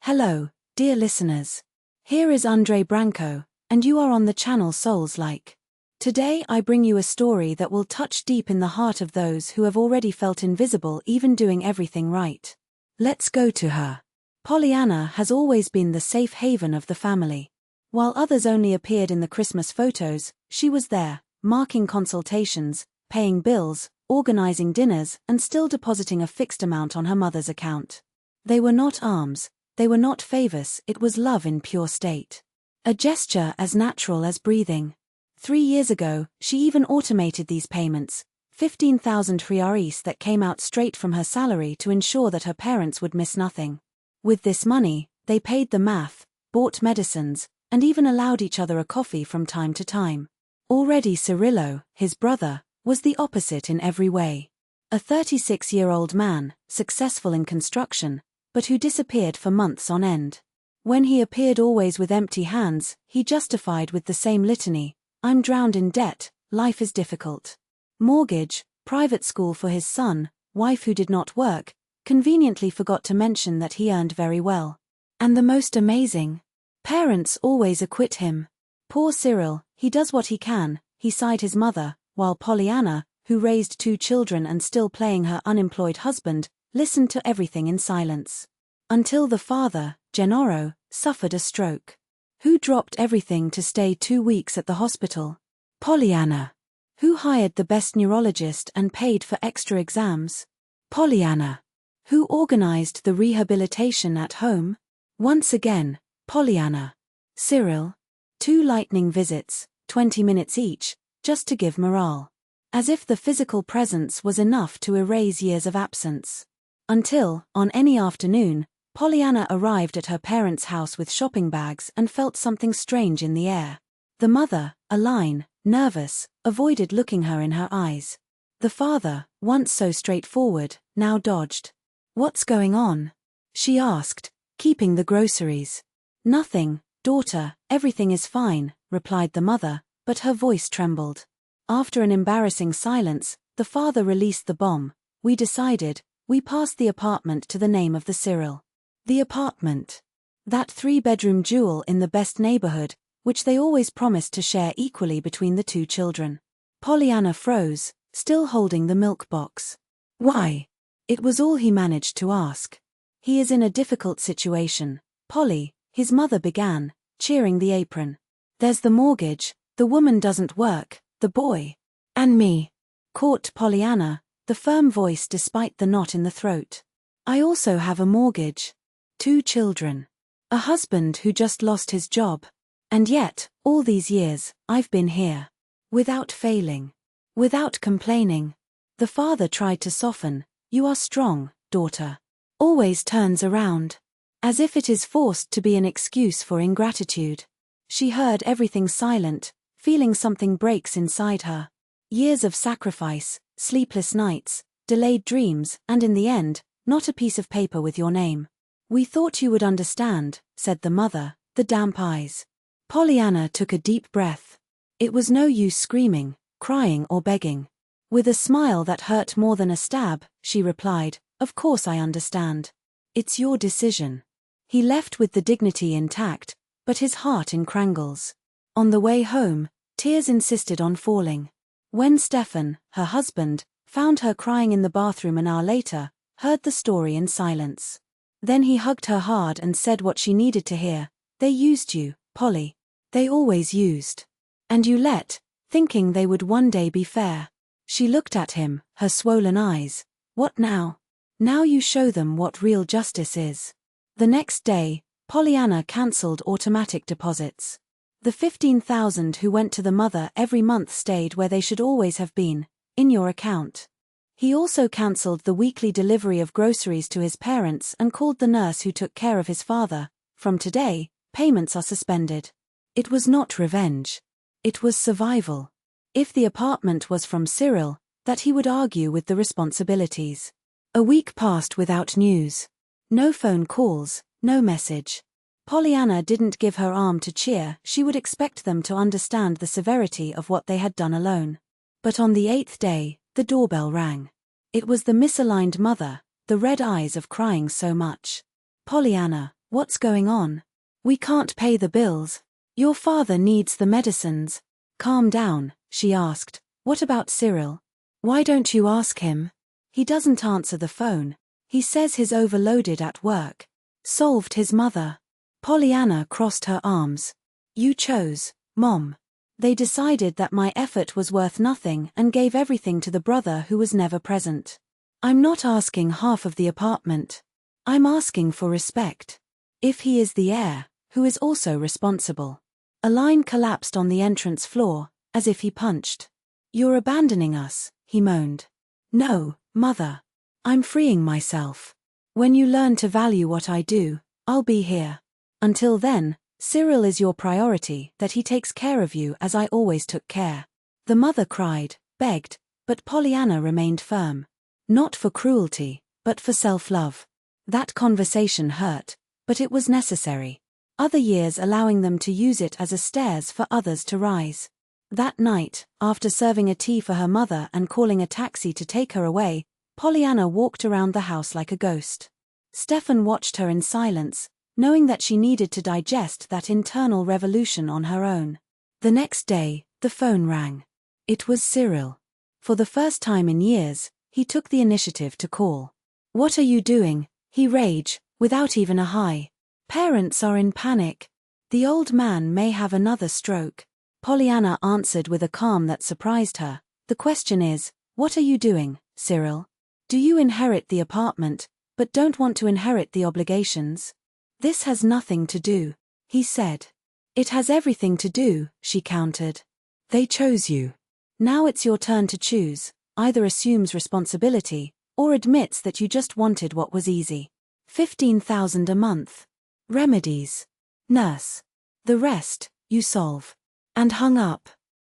Hello, dear listeners. Here is Andre Branco, and you are on the channel Souls Like. Today I bring you a story that will touch deep in the heart of those who have already felt invisible even doing everything right. Let's go to her. Pollyanna has always been the safe haven of the family. While others only appeared in the Christmas photos, she was there, marking consultations, paying bills, organizing dinners, and still depositing a fixed amount on her mother's account. They were not alms, they were not favors, it was love in pure state. A gesture as natural as breathing. 3 years ago, she even automated these payments, 15,000 reais that came out straight from her salary to ensure that her parents would miss nothing. With this money, they paid the math, bought medicines, and even allowed each other a coffee from time to time. Already Cirillo, his brother, was the opposite in every way. A 36-year-old man, successful in construction, but who disappeared for months on end. When he appeared always with empty hands, he justified with the same litany: I'm drowned in debt, life is difficult. Mortgage, private school for his son, wife who did not work, conveniently forgot to mention that he earned very well. And the most amazing, parents always acquit him. Poor Cyril, he does what he can, he sighed his mother, while Pollyanna, who raised 2 children and still playing her unemployed husband, listened to everything in silence. Until the father, Gennaro, suffered a stroke. Who dropped everything to stay 2 weeks at the hospital? Pollyanna. Who hired the best neurologist and paid for extra exams? Pollyanna. Who organized the rehabilitation at home? Once again, Pollyanna. Cyril. 2 lightning visits, 20 minutes each, just to give morale. As if the physical presence was enough to erase years of absence. Until, on any afternoon, Pollyanna arrived at her parents' house with shopping bags and felt something strange in the air. The mother, Aline, nervous, avoided looking her in her eyes. The father, once so straightforward, now dodged. What's going on? She asked, keeping the groceries. Nothing, daughter, everything is fine, replied the mother, but her voice trembled. After an embarrassing silence, the father released the bomb. We decided, we passed the apartment to the name of the Cyril. The apartment. That 3-bedroom jewel in the best neighborhood, which they always promised to share equally between the 2 children. Pollyanna froze, still holding the milk box. Why? It was all he managed to ask. He is in a difficult situation, Polly, his mother began, cheering the apron. There's the mortgage, the woman doesn't work, the boy. And me. Caught Pollyanna, the firm voice despite the knot in the throat. I also have a mortgage. 2 children. A husband who just lost his job. And yet, all these years, I've been here. Without failing. Without complaining. The father tried to soften. You are strong, daughter. Always turns around. As if it is forced to be an excuse for ingratitude. She heard everything silent, feeling something breaks inside her. Years of sacrifice, sleepless nights, delayed dreams, and in the end, not a piece of paper with your name. We thought you would understand, said the mother, the damp eyes. Pollyanna took a deep breath. It was no use screaming, crying or begging. With a smile that hurt more than a stab, she replied, of course I understand. It's your decision. He left with the dignity intact, but his heart in crangles. On the way home, tears insisted on falling. When Stefan, her husband, found her crying in the bathroom an hour later, heard the story in silence. Then he hugged her hard and said what she needed to hear. They used you, Polly. They always used. And you let, thinking they would one day be fair. She looked at him, her swollen eyes. What now? Now you show them what real justice is. The next day, Pollyanna cancelled automatic deposits. The 15,000 who went to the mother every month stayed where they should always have been, in your account. He also cancelled the weekly delivery of groceries to his parents and called the nurse who took care of his father. From today, payments are suspended. It was not revenge. It was survival. If the apartment was from Cyril, that he would argue with the responsibilities. A week passed without news. No phone calls, no message. Pollyanna didn't give her arm to cheer, she would expect them to understand the severity of what they had done alone. But on the 8th day, the doorbell rang. It was the misaligned mother, the red eyes of crying so much. Pollyanna, What's going on? We can't pay the bills. Your father needs the medicines. Calm down, she asked. What about Cyril? Why don't you ask him? He doesn't answer the phone. He says he's overloaded at work. Solved his mother. Pollyanna crossed her arms. You chose, Mom. They decided that my effort was worth nothing and gave everything to the brother who was never present. I'm not asking half of the apartment. I'm asking for respect. If he is the heir, who is also responsible? A line collapsed on the entrance floor, as if he punched. You're abandoning us, he moaned. No, Mother. I'm freeing myself. When you learn to value what I do, I'll be here. Until then, Cyril is your priority, that he takes care of you as I always took care. The mother cried, begged, but Pollyanna remained firm. Not for cruelty, but for self-love. That conversation hurt, but it was necessary. Other years allowing them to use it as a stairs for others to rise. That night, after serving a tea for her mother and calling a taxi to take her away, Pollyanna walked around the house like a ghost. Stefan watched her in silence, knowing that she needed to digest that internal revolution on her own. The next day, the phone rang. It was Cyril. For the first time in years, he took the initiative to call. What are you doing? He raged, without even a hi. Parents are in panic. The old man may have another stroke. Pollyanna answered with a calm that surprised her. The question is, what are you doing, Cyril? Do you inherit the apartment, but don't want to inherit the obligations? This has nothing to do, he said. It has everything to do, she countered. They chose you. Now it's your turn to choose, either assumes responsibility, or admits that you just wanted what was easy. 15,000 a month. Remedies. Nurse. The rest, you solve. And hung up.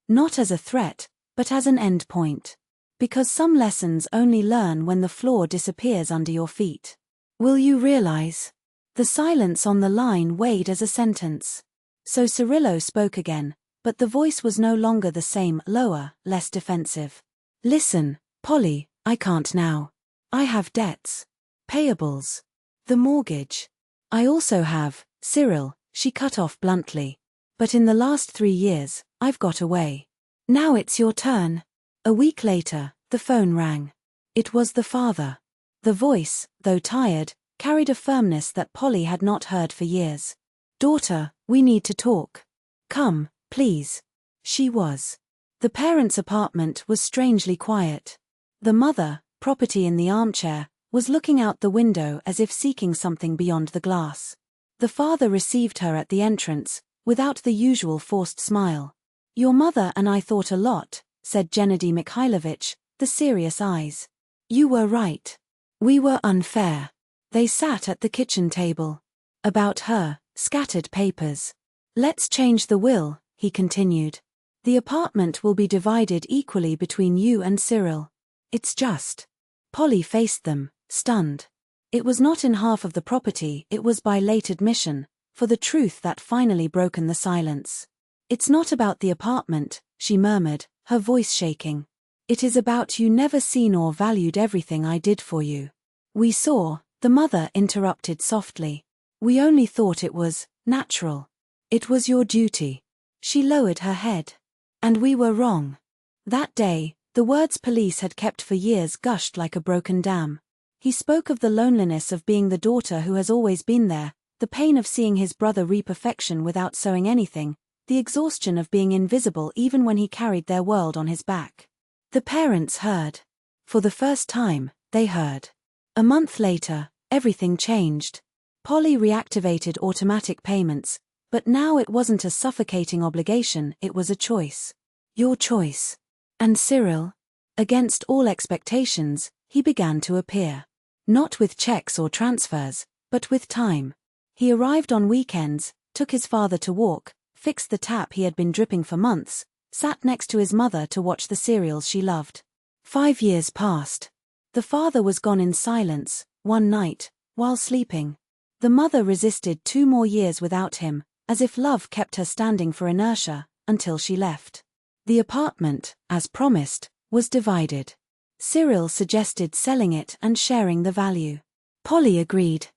Not as a threat, but as an end point. Because some lessons only learn when the floor disappears under your feet. Will you realize? The silence on the line weighed as a sentence. So Cirillo spoke again, but the voice was no longer the same, lower, less defensive. Listen, Polly, I can't now. I have debts. Payables. The mortgage. I also have, Cyril, she cut off bluntly. But in the last 3 years, I've got away. Now it's your turn. A week later, the phone rang. It was the father. The voice, though tired, carried a firmness that Polly had not heard for years. Daughter, we need to talk. Come, please. She was. The parents' apartment was strangely quiet. The mother, property in the armchair, was looking out the window as if seeking something beyond the glass. The father received her at the entrance, without the usual forced smile. Your mother and I thought a lot, said Gennady Mikhailovich, the serious eyes. You were right. We were unfair. They sat at the kitchen table. About her, scattered papers. Let's change the will, he continued. The apartment will be divided equally between you and Cyril. It's just. Polly faced them, stunned. It was not in half of the property, it was by late admission, for the truth that finally broken the silence. It's not about the apartment, she murmured, her voice shaking. It is about you never seen or valued everything I did for you. We saw, the mother interrupted softly. We only thought it was natural. It was your duty. She lowered her head. And we were wrong. That day, the words police had kept for years gushed like a broken dam. He spoke of the loneliness of being the daughter who has always been there, the pain of seeing his brother reap affection without sowing anything, the exhaustion of being invisible even when he carried their world on his back. The parents heard. For the first time, they heard. A month later, everything changed. Polly reactivated automatic payments, but now it wasn't a suffocating obligation, it was a choice. Your choice. And Cyril? Against all expectations, he began to appear. Not with checks or transfers, but with time. He arrived on weekends, took his father to walk, fixed the tap he had been dripping for months, sat next to his mother to watch the serials she loved. 5 years passed. The father was gone in silence, one night, while sleeping. The mother resisted 2 more years without him, as if love kept her standing for inertia, until she left. The apartment, as promised, was divided. Cyril suggested selling it and sharing the value. Polly agreed.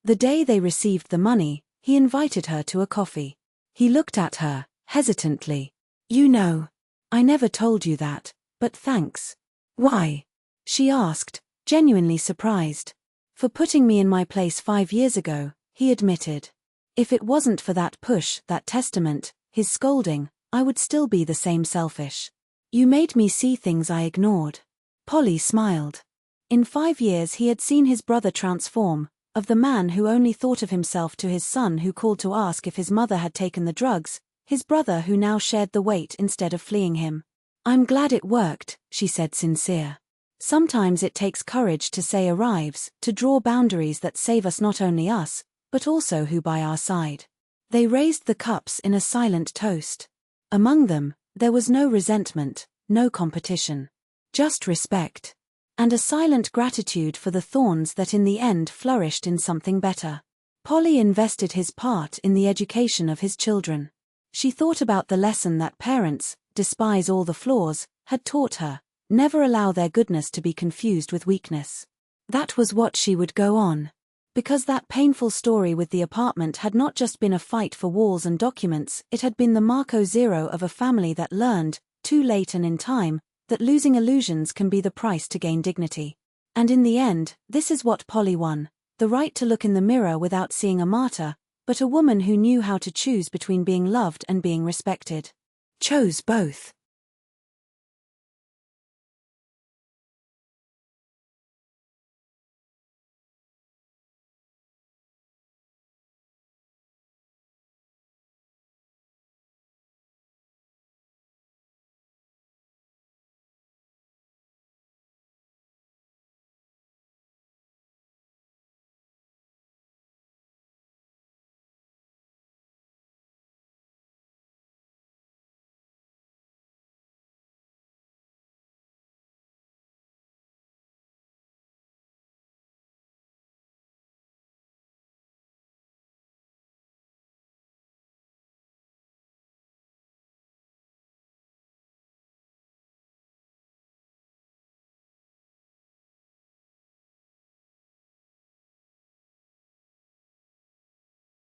The day they received the money, he invited her to a coffee. He looked at her, hesitantly. "You know, I never told you that, but thanks." "Why?" she asked, genuinely surprised. "For putting me in my place 5 years ago," he admitted. "If it wasn't for that push, that testament, his scolding, I would still be the same selfish. You made me see things I ignored." Polly smiled. In 5 years he had seen his brother transform, of the man who only thought of himself to his son who called to ask if his mother had taken the drugs, his brother who now shared the weight instead of fleeing him. "I'm glad it worked," she said, sincere. "Sometimes it takes courage to say arrives, to draw boundaries that save us, not only us, but also who by our side." They raised the cups in a silent toast. Among them, there was no resentment, no competition. Just respect. And a silent gratitude for the thorns that in the end flourished in something better. Polly invested his part in the education of his children. She thought about the lesson that parents, despise all the flaws, had taught her: never allow their goodness to be confused with weakness. That was what she would go on. Because that painful story with the apartment had not just been a fight for walls and documents, it had been the Marco Zero of a family that learned, too late and in time, that losing illusions can be the price to gain dignity. And in the end, this is what Polly won: the right to look in the mirror without seeing a martyr, but a woman who knew how to choose between being loved and being respected. Chose both.